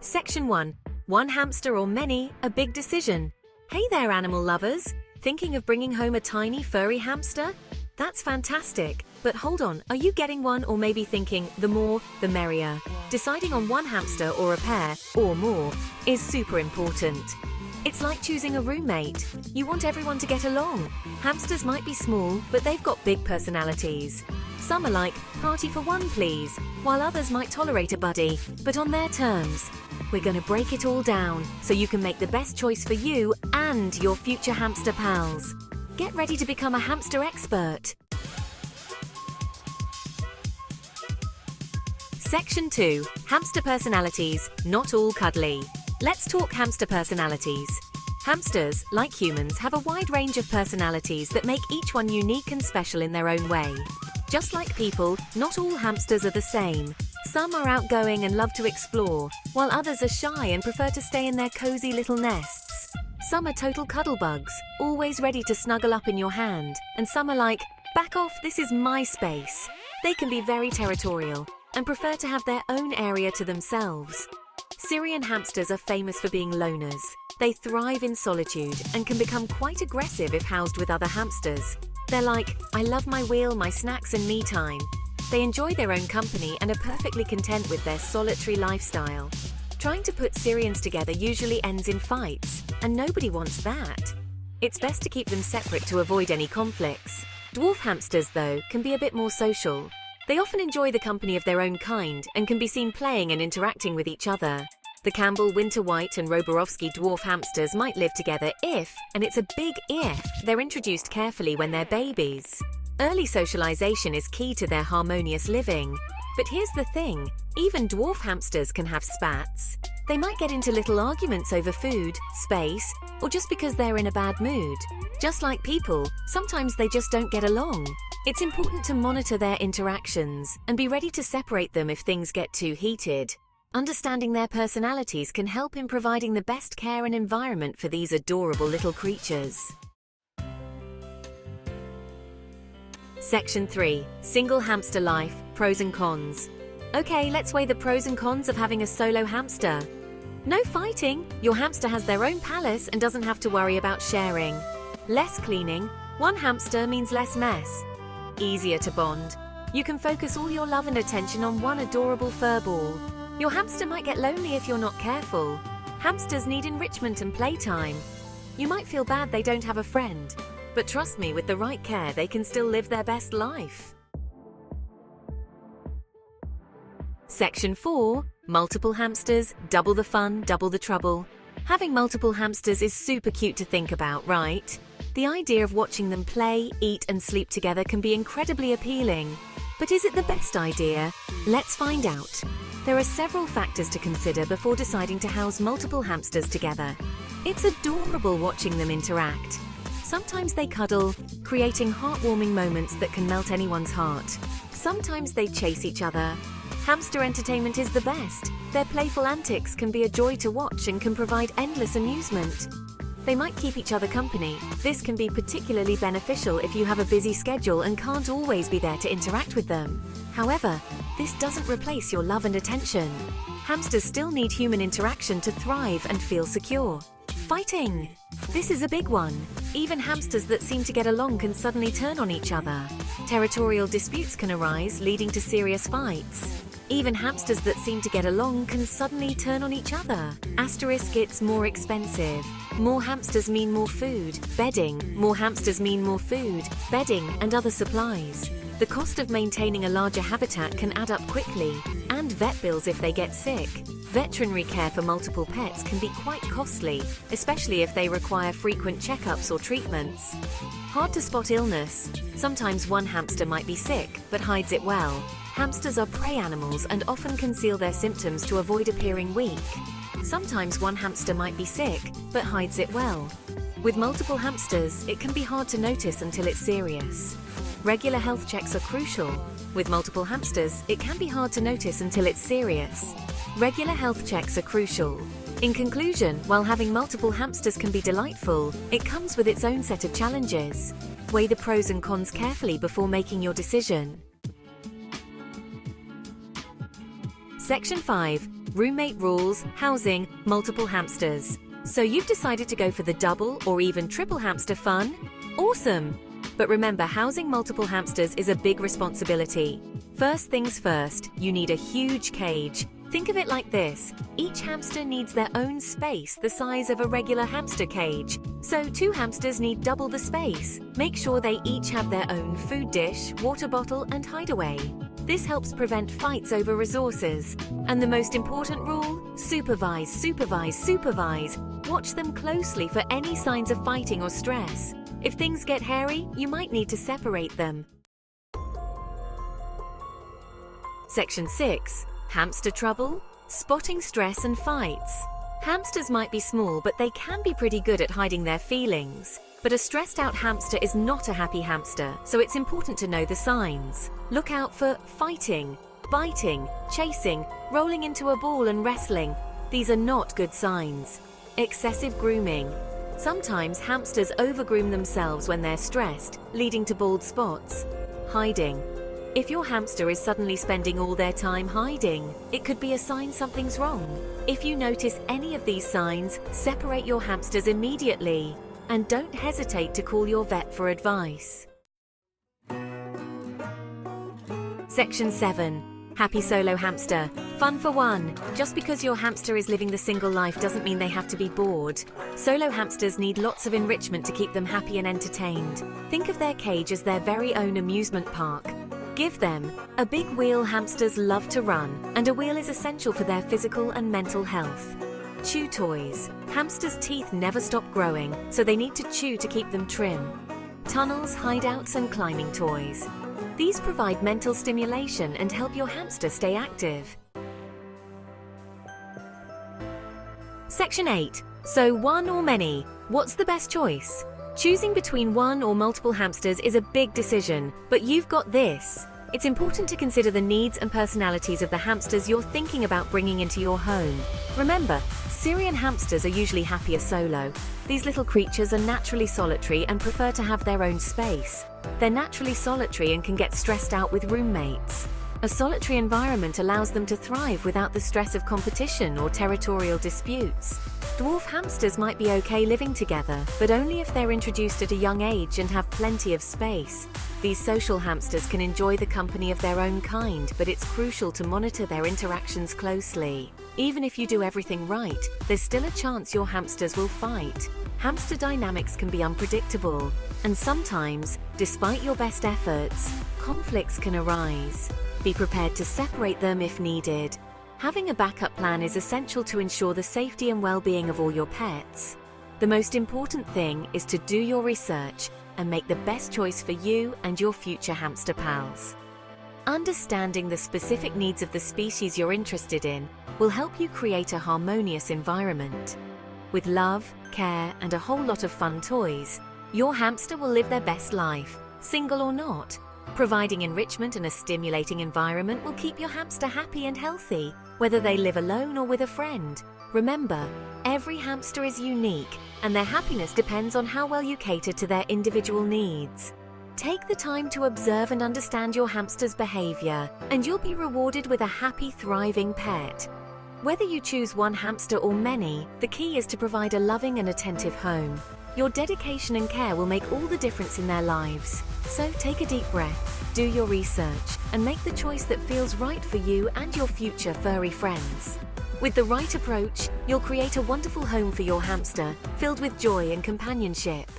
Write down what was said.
Section 1. One hamster or many, a big decision. Hey there, animal lovers! Thinking of bringing home a tiny furry hamster? That's fantastic. But hold on, are you getting one or maybe thinking the more, the merrier? Deciding on one hamster or a pair, or more, is super important. It's like choosing a roommate. You want everyone to get along. Hamsters might be small, but they've got big personalities. Some are like, party for one please, while others might tolerate a buddy, but on their terms. We're going to break it all down so you can make the best choice for you and your future hamster pals. Get ready to become a hamster expert. Section 2. Hamster personalities, not all cuddly. Let's talk hamster personalities. Hamsters, like humans, have a wide range of personalities that make each one unique and special in their own way. Just like people, not all hamsters are the same. Some are outgoing and love to explore, while others are shy and prefer to stay in their cozy little nests. Some are total cuddle bugs, always ready to snuggle up in your hand, and some are like, back off, this is my space. They can be very territorial and prefer to have their own area to themselves. Syrian hamsters are famous for being loners. They thrive in solitude and can become quite aggressive if housed with other hamsters. They're like, I love my wheel, my snacks and me time. They enjoy their own company and are perfectly content with their solitary lifestyle. Trying to put Syrians together usually ends in fights, and nobody wants that. It's best to keep them separate to avoid any conflicts. Dwarf hamsters, though, can be a bit more social. They often enjoy the company of their own kind and can be seen playing and interacting with each other. The Campbell, Winter White and Roborovsky dwarf hamsters might live together if, and it's a big if, they're introduced carefully when they're babies. Early socialization is key to their harmonious living. But here's the thing, even dwarf hamsters can have spats. They might get into little arguments over food, space, or just because they're in a bad mood. Just like people, sometimes they just don't get along. It's important to monitor their interactions and be ready to separate them if things get too heated. Understanding their personalities can help in providing the best care and environment for these adorable little creatures. Section 3. Single hamster life, pros and cons. Okay, let's weigh the pros and cons of having a solo hamster. No fighting. Your hamster has their own palace and doesn't have to worry about sharing. Less cleaning. One hamster means less mess. Easier to bond. You can focus all your love and attention on one adorable fur ball. Your hamster might get lonely if you're not careful. Hamsters need enrichment and playtime. You might feel bad they don't have a friend. But trust me, with the right care, they can still live their best life. Section 4. Multiple hamsters, double the fun, double the trouble. Having multiple hamsters is super cute to think about, right? The idea of watching them play, eat and sleep together can be incredibly appealing. But is it the best idea? Let's find out. There are several factors to consider before deciding to house multiple hamsters together. It's adorable watching them interact. Sometimes they cuddle, creating heartwarming moments that can melt anyone's heart. Sometimes they chase each other. Hamster entertainment is the best. Their playful antics can be a joy to watch and can provide endless amusement. They might keep each other company. This can be particularly beneficial if you have a busy schedule and can't always be there to interact with them. However, this doesn't replace your love and attention. Hamsters still need human interaction to thrive and feel secure. Fighting. This is a big one. Even hamsters that seem to get along can suddenly turn on each other. Territorial disputes can arise, leading to serious fights. Even hamsters that seem to get along can suddenly turn on each other. Asterisk, it's more expensive. More hamsters mean more food, bedding. More hamsters mean more food, bedding, and other supplies. The cost of maintaining a larger habitat can add up quickly, and vet bills if they get sick. Veterinary care for multiple pets can be quite costly, especially if they require frequent checkups or treatments. Hard to spot illness. Sometimes one hamster might be sick, but hides it well. Hamsters are prey animals and often conceal their symptoms to avoid appearing weak. Sometimes one hamster might be sick, but hides it well. With multiple hamsters, it can be hard to notice until it's serious. Regular health checks are crucial. With multiple hamsters, it can be hard to notice until it's serious. Regular health checks are crucial. In conclusion, while having multiple hamsters can be delightful, it comes with its own set of challenges. Weigh the pros and cons carefully before making your decision. Section 5. roommate rules, housing, multiple hamsters. So you've decided to go for the double or even triple hamster fun? Awesome! But remember, housing multiple hamsters is a big responsibility. First things first, you need a huge cage. Think of it like this. Each hamster needs their own space the size of a regular hamster cage. So 2 hamsters need double the space. Make sure they each have their own food dish, water bottle, and hideaway. This helps prevent fights over resources. And the most important rule? Supervise, supervise, supervise. Watch them closely for any signs of fighting or stress. If things get hairy, you might need to separate them. Section 6. Hamster trouble? Spotting stress and fights. Hamsters might be small, but they can be pretty good at hiding their feelings. But a stressed out hamster is not a happy hamster, so it's important to know the signs. Look out for fighting, biting, chasing, rolling into a ball and wrestling. These are not good signs. Excessive grooming. Sometimes hamsters overgroom themselves when they're stressed, leading to bald spots. Hiding. If your hamster is suddenly spending all their time hiding, it could be a sign something's wrong. If you notice any of these signs, separate your hamsters immediately. And don't hesitate to call your vet for advice. Section 7. Happy solo hamster. Fun for one. Just because your hamster is living the single life doesn't mean they have to be bored. Solo hamsters need lots of enrichment to keep them happy and entertained. Think of their cage as their very own amusement park. Give them a big wheel. Hamsters love to run, and a wheel is essential for their physical and mental health. Chew toys. Hamsters' teeth never stop growing, so they need to chew to keep them trim. Tunnels, hideouts, and climbing toys. These provide mental stimulation and help your hamster stay active. Section 8. So one or many? What's the best choice? Choosing between one or multiple hamsters is a big decision, but you've got this. It's important to consider the needs and personalities of the hamsters you're thinking about bringing into your home. Remember, Syrian hamsters are usually happier solo. These little creatures are naturally solitary and prefer to have their own space. They're naturally solitary and can get stressed out with roommates. A solitary environment allows them to thrive without the stress of competition or territorial disputes. Dwarf hamsters might be okay living together, but only if they're introduced at a young age and have plenty of space. These social hamsters can enjoy the company of their own kind, but it's crucial to monitor their interactions closely. Even if you do everything right, there's still a chance your hamsters will fight. Hamster dynamics can be unpredictable, and sometimes, despite your best efforts, conflicts can arise. Be prepared to separate them if needed. Having a backup plan is essential to ensure the safety and well-being of all your pets. The most important thing is to do your research and make the best choice for you and your future hamster pals. Understanding the specific needs of the species you're interested in will help you create a harmonious environment. With love, care, and a whole lot of fun toys, your hamster will live their best life, single or not. Providing enrichment and a stimulating environment will keep your hamster happy and healthy, whether they live alone or with a friend. Remember, every hamster is unique, and their happiness depends on how well you cater to their individual needs. Take the time to observe and understand your hamster's behavior, and you'll be rewarded with a happy, thriving pet. Whether you choose one hamster or many, the key is to provide a loving and attentive home. Your dedication and care will make all the difference in their lives. So take a deep breath, do your research, and make the choice that feels right for you and your future furry friends. With the right approach, you'll create a wonderful home for your hamster, filled with joy and companionship.